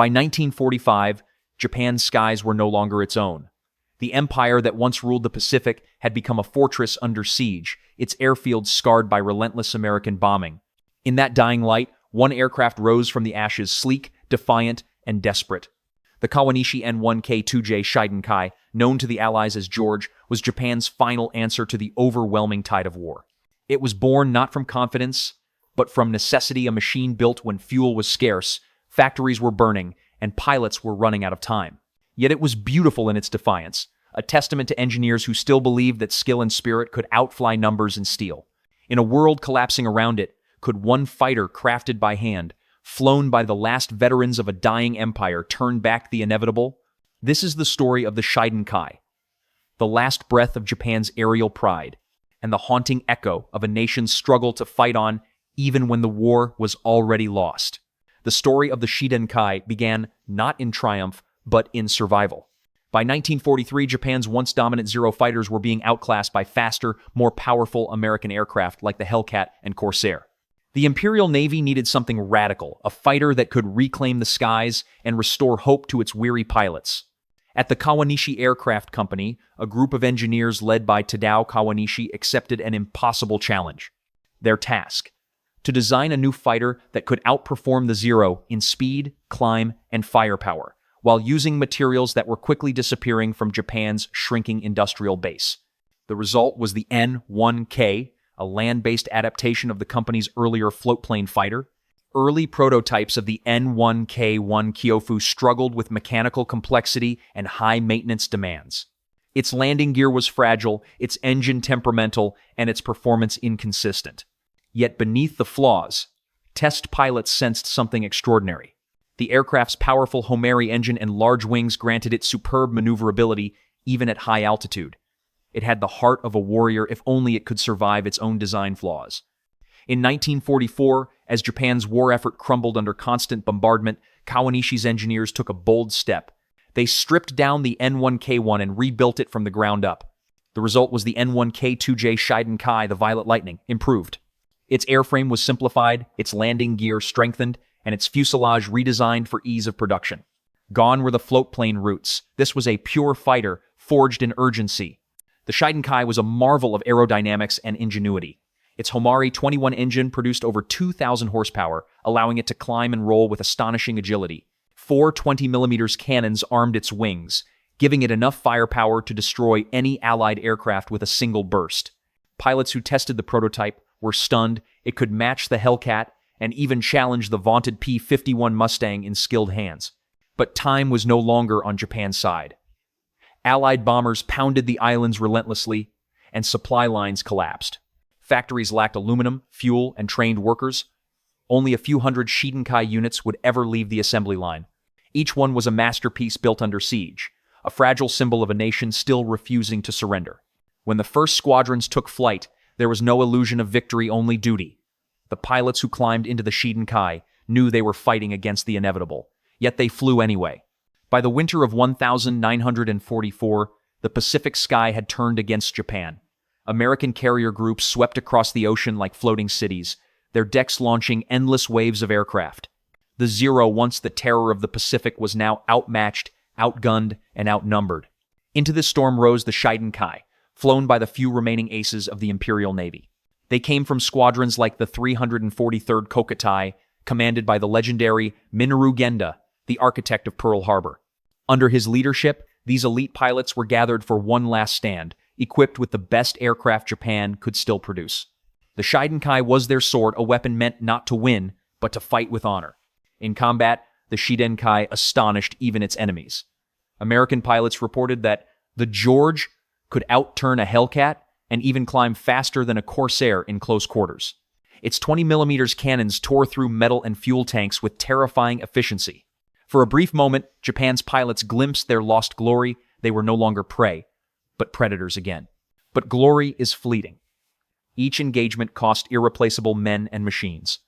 By 1945, Japan's skies were no longer its own. The empire that once ruled the Pacific had become a fortress under siege, its airfields scarred by relentless American bombing. In that dying light, one aircraft rose from the ashes, sleek, defiant, and desperate. The Kawanishi N1K2-J Shiden Kai, known to the Allies as George, was Japan's final answer to the overwhelming tide of war. It was born not from confidence, but from necessity, a machine built when fuel was scarce, factories were burning, and pilots were running out of time. Yet it was beautiful in its defiance, a testament to engineers who still believed that skill and spirit could outfly numbers and steel. In a world collapsing around it, could one fighter crafted by hand, flown by the last veterans of a dying empire, turn back the inevitable? This is the story of the Shiden Kai, the last breath of Japan's aerial pride, and the haunting echo of a nation's struggle to fight on even when the war was already lost. The story of the Shiden Kai began not in triumph, but in survival. By 1943, Japan's once dominant Zero fighters were being outclassed by faster, more powerful American aircraft like the Hellcat and Corsair. The Imperial Navy needed something radical, a fighter that could reclaim the skies and restore hope to its weary pilots. At the Kawanishi Aircraft Company, a group of engineers led by Tadao Kawanishi accepted an impossible challenge. Their task: to design a new fighter that could outperform the Zero in speed, climb, and firepower, while using materials that were quickly disappearing from Japan's shrinking industrial base. The result was the N1K, a land-based adaptation of the company's earlier floatplane fighter. Early prototypes of the N1K1 Kyofu struggled with mechanical complexity and high-maintenance demands. Its landing gear was fragile, its engine temperamental, and its performance inconsistent. Yet beneath the flaws, test pilots sensed something extraordinary. The aircraft's powerful Homare engine and large wings granted it superb maneuverability even at high altitude. It had the heart of a warrior if only it could survive its own design flaws. In 1944, as Japan's war effort crumbled under constant bombardment, Kawanishi's engineers took a bold step. They stripped down the N1K1 and rebuilt it from the ground up. The result was the N1K2-J Shiden Kai, the Violet Lightning, improved. Its airframe was simplified, its landing gear strengthened, and its fuselage redesigned for ease of production. Gone were the floatplane roots. This was a pure fighter, forged in urgency. The Shiden Kai was a marvel of aerodynamics and ingenuity. Its Homare 21 engine produced over 2,000 horsepower, allowing it to climb and roll with astonishing agility. 4 20mm cannons armed its wings, giving it enough firepower to destroy any Allied aircraft with a single burst. Pilots who tested the prototype were stunned. It could match the Hellcat and even challenge the vaunted P-51 Mustang in skilled hands. But time was no longer on Japan's side. Allied bombers pounded the islands relentlessly, and supply lines collapsed. Factories lacked aluminum, fuel, and trained workers. Only a few hundred Shiden Kai units would ever leave the assembly line. Each one was a masterpiece built under siege, a fragile symbol of a nation still refusing to surrender. When the first squadrons took flight, there was no illusion of victory, only duty. The pilots who climbed into the Shiden Kai knew they were fighting against the inevitable, yet they flew anyway. By the winter of 1944, the Pacific sky had turned against Japan. American carrier groups swept across the ocean like floating cities, their decks launching endless waves of aircraft. The Zero, once the terror of the Pacific, was now outmatched, outgunned, and outnumbered. Into this storm rose the Shiden Kai, flown by the few remaining aces of the Imperial Navy. They came from squadrons like the 343rd Kokutai, commanded by the legendary Minoru Genda, the architect of Pearl Harbor. Under his leadership, these elite pilots were gathered for one last stand, equipped with the best aircraft Japan could still produce. The Shiden Kai was their sword, a weapon meant not to win, but to fight with honor. In combat, the Shiden Kai astonished even its enemies. American pilots reported that the George could outturn a Hellcat and even climb faster than a Corsair in close quarters. Its 20mm cannons tore through metal and fuel tanks with terrifying efficiency. For a brief moment, Japan's pilots glimpsed their lost glory. They were no longer prey, but predators again. But glory is fleeting. Each engagement cost irreplaceable men and machines.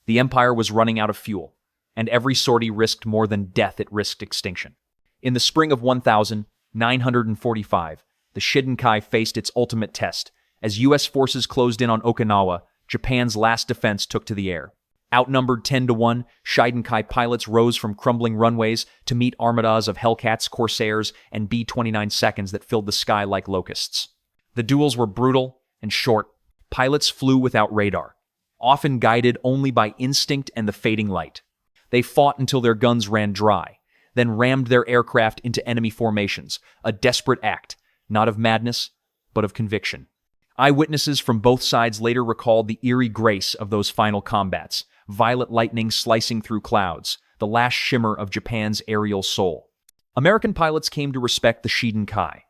The Empire was running out of fuel, and every sortie risked more than death. It risked extinction. In the spring of 1945, the Shiden Kai faced its ultimate test. As U.S. forces closed in on Okinawa, Japan's last defense took to the air. Outnumbered 10-1, Shiden Kai pilots rose from crumbling runways to meet armadas of Hellcats, Corsairs, and B-29 seconds that filled the sky like locusts. The duels were brutal and short. Pilots flew without radar, often guided only by instinct and the fading light. They fought until their guns ran dry, then rammed their aircraft into enemy formations, a desperate act, not of madness, but of conviction. Eyewitnesses from both sides later recalled the eerie grace of those final combats, violet lightning slicing through clouds, the last shimmer of Japan's aerial soul. American pilots came to respect the Shiden Kai.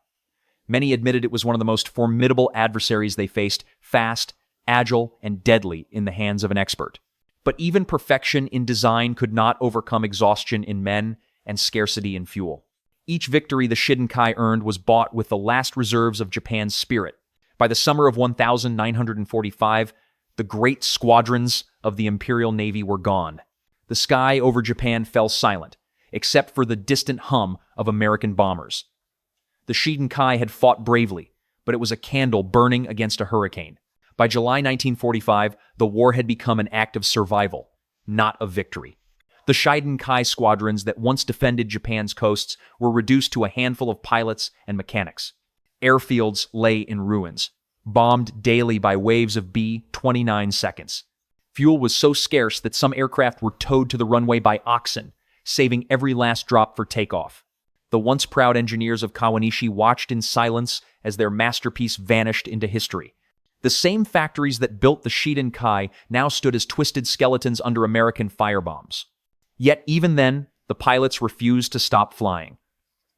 Many admitted it was one of the most formidable adversaries they faced, fast, agile, and deadly in the hands of an expert. But even perfection in design could not overcome exhaustion in men and scarcity in fuel. Each victory the Shiden Kai earned was bought with the last reserves of Japan's spirit. By the summer of 1945, the great squadrons of the Imperial Navy were gone. The sky over Japan fell silent, except for the distant hum of American bombers. The Shiden Kai had fought bravely, but it was a candle burning against a hurricane. By July 1945, the war had become an act of survival, not of victory. The Shiden Kai squadrons that once defended Japan's coasts were reduced to a handful of pilots and mechanics. Airfields lay in ruins, bombed daily by waves of B-29 seconds. Fuel was so scarce that some aircraft were towed to the runway by oxen, saving every last drop for takeoff. The once proud engineers of Kawanishi watched in silence as their masterpiece vanished into history. The same factories that built the Shiden Kai now stood as twisted skeletons under American firebombs. Yet even then, the pilots refused to stop flying.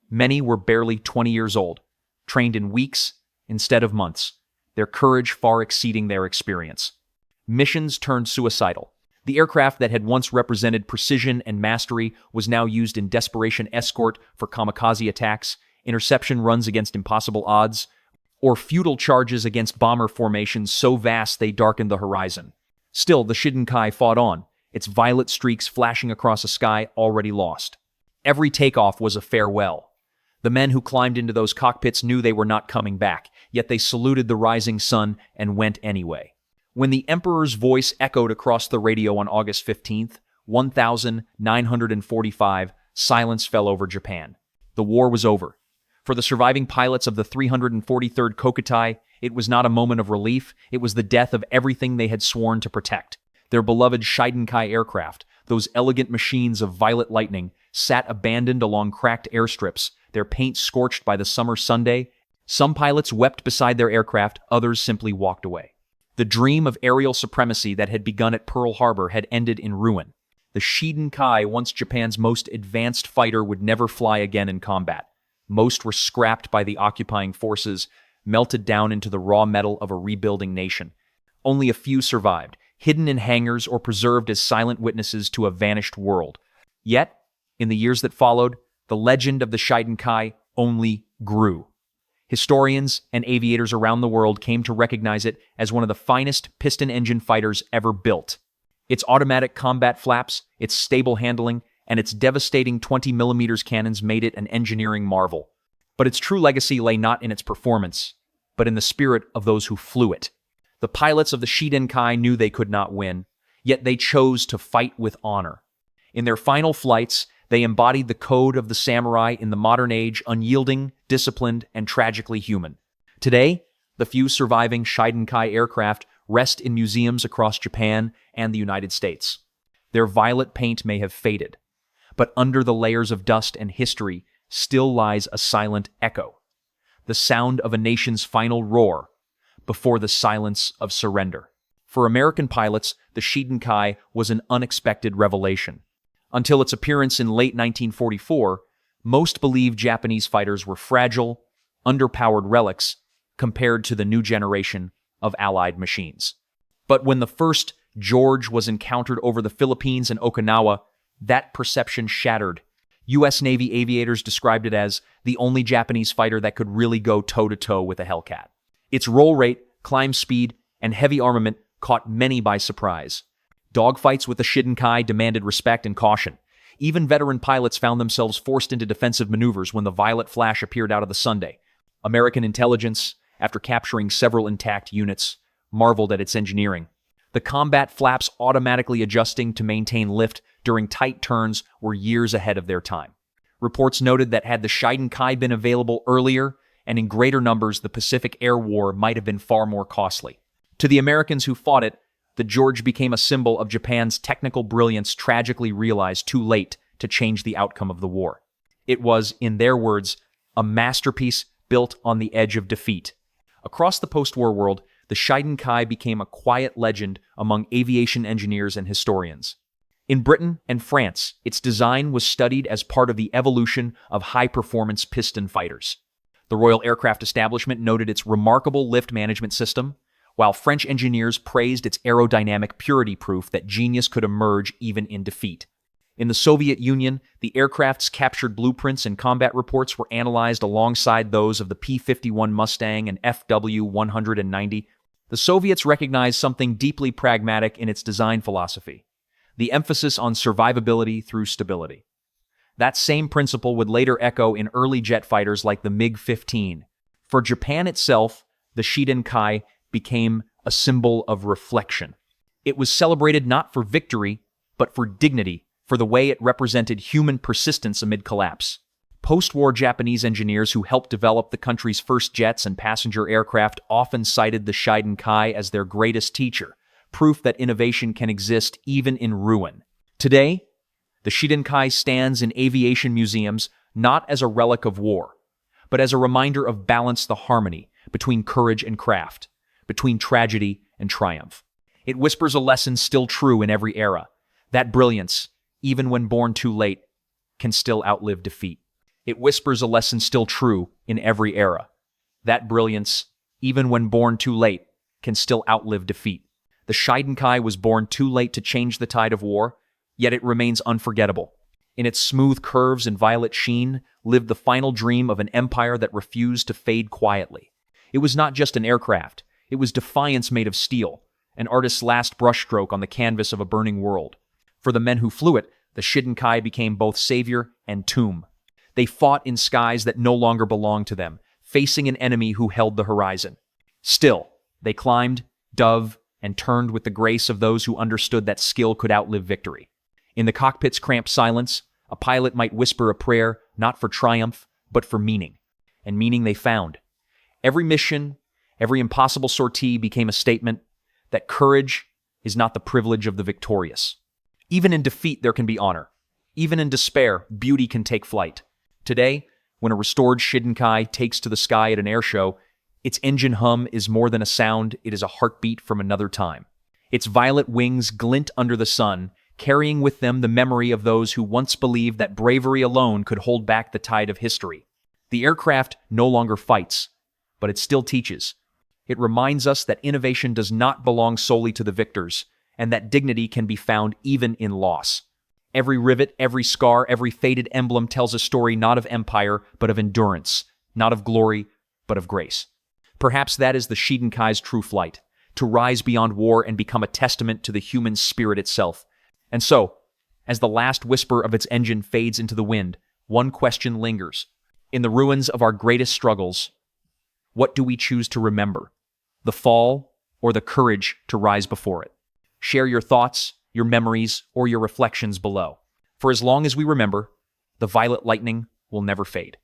Many were barely 20 years old, trained in weeks instead of months, their courage far exceeding their experience. Missions turned suicidal. The aircraft that had once represented precision and mastery was now used in desperation escort for kamikaze attacks, interception runs against impossible odds, or futile charges against bomber formations so vast they darkened the horizon. Still, the Shiden Kai fought on, its violet streaks flashing across a sky already lost. Every takeoff was a farewell. The men who climbed into those cockpits knew they were not coming back, yet they saluted the rising sun and went anyway. When the Emperor's voice echoed across the radio on August 15th, 1945, silence fell over Japan. The war was over. For the surviving pilots of the 343rd Kokutai, it was not a moment of relief, it was the death of everything they had sworn to protect. Their beloved Shiden Kai aircraft, those elegant machines of violet lightning, sat abandoned along cracked airstrips, their paint scorched by the summer Sunday. Some pilots wept beside their aircraft, others simply walked away. The dream of aerial supremacy that had begun at Pearl Harbor had ended in ruin. The Shiden Kai, once Japan's most advanced fighter, would never fly again in combat. Most were scrapped by the occupying forces, melted down into the raw metal of a rebuilding nation. Only a few survived, hidden in hangars or preserved as silent witnesses to a vanished world. Yet, in the years that followed, the legend of the Shiden Kai only grew. Historians and aviators around the world came to recognize it as one of the finest piston engine fighters ever built. Its automatic combat flaps, its stable handling, and its devastating 20mm cannons made it an engineering marvel. But its true legacy lay not in its performance, but in the spirit of those who flew it. The pilots of the Shiden Kai knew they could not win, yet they chose to fight with honor. In their final flights, they embodied the code of the samurai in the modern age, unyielding, disciplined, and tragically human. Today, the few surviving Shiden Kai aircraft rest in museums across Japan and the United States. Their violet paint may have faded, but under the layers of dust and history still lies a silent echo, the sound of a nation's final roar before the silence of surrender. For American pilots, the Shiden Kai was an unexpected revelation. Until its appearance in late 1944, most believed Japanese fighters were fragile, underpowered relics compared to the new generation of Allied machines. But when the first George was encountered over the Philippines and Okinawa, that perception shattered. U.S. Navy aviators described it as the only Japanese fighter that could really go toe-to-toe with a Hellcat. Its roll rate, climb speed, and heavy armament caught many by surprise. Dogfights with the Shiden Kai demanded respect and caution. Even veteran pilots found themselves forced into defensive maneuvers when the violet flash appeared out of the Sunday. American intelligence, after capturing several intact units, marveled at its engineering. The combat flaps automatically adjusting to maintain lift during tight turns were years ahead of their time. Reports noted that had the Shiden Kai been available earlier and in greater numbers, the Pacific Air War might have been far more costly. To the Americans who fought it, the George became a symbol of Japan's technical brilliance tragically realized too late to change the outcome of the war. It was, in their words, a masterpiece built on the edge of defeat. Across the post-war world, the Shiden Kai became a quiet legend among aviation engineers and historians. In Britain and France, its design was studied as part of the evolution of high-performance piston fighters. The Royal Aircraft Establishment noted its remarkable lift management system, while French engineers praised its aerodynamic purity, proof that genius could emerge even in defeat. In the Soviet Union, the aircraft's captured blueprints and combat reports were analyzed alongside those of the P-51 Mustang and FW-190. The Soviets recognized something deeply pragmatic in its design philosophy: the emphasis on survivability through stability. That same principle would later echo in early jet fighters like the MiG-15. For Japan itself, the Shiden Kai became a symbol of reflection. It was celebrated not for victory, but for dignity, for the way it represented human persistence amid collapse. Post-war Japanese engineers who helped develop the country's first jets and passenger aircraft often cited the Shiden Kai as their greatest teacher, proof that innovation can exist even in ruin. Today, the Shiden Kai stands in aviation museums not as a relic of war, but as a reminder of the harmony between courage and craft, between tragedy and triumph. It whispers a lesson still true in every era: that brilliance, even when born too late, can still outlive defeat. It whispers a lesson still true in every era: that brilliance, even when born too late, can still outlive defeat. The Shiden Kai was born too late to change the tide of war, yet it remains unforgettable. In its smooth curves and violet sheen lived the final dream of an empire that refused to fade quietly. It was not just an aircraft, it was defiance made of steel, an artist's last brushstroke on the canvas of a burning world. For the men who flew it, the Shiden Kai became both savior and tomb. They fought in skies that no longer belonged to them, facing an enemy who held the horizon. Still, they climbed, dove, and turned with the grace of those who understood that skill could outlive victory. In the cockpit's cramped silence, a pilot might whisper a prayer not for triumph, but for meaning. And meaning they found. Every mission, every impossible sortie became a statement that courage is not the privilege of the victorious. Even in defeat, there can be honor. Even in despair, beauty can take flight. Today, when a restored Shiden Kai takes to the sky at an air show, its engine hum is more than a sound, it is a heartbeat from another time. Its violet wings glint under the sun, carrying with them the memory of those who once believed that bravery alone could hold back the tide of history. The aircraft no longer fights, but it still teaches. It reminds us that innovation does not belong solely to the victors, and that dignity can be found even in loss. Every rivet, every scar, every faded emblem tells a story not of empire, but of endurance, not of glory, but of grace. Perhaps that is the Shiden Kai's true flight, to rise beyond war and become a testament to the human spirit itself. And so, as the last whisper of its engine fades into the wind, one question lingers. In the ruins of our greatest struggles, what do we choose to remember? The fall or the courage to rise before it? Share your thoughts, your memories, or your reflections below. For as long as we remember, the violet lightning will never fade.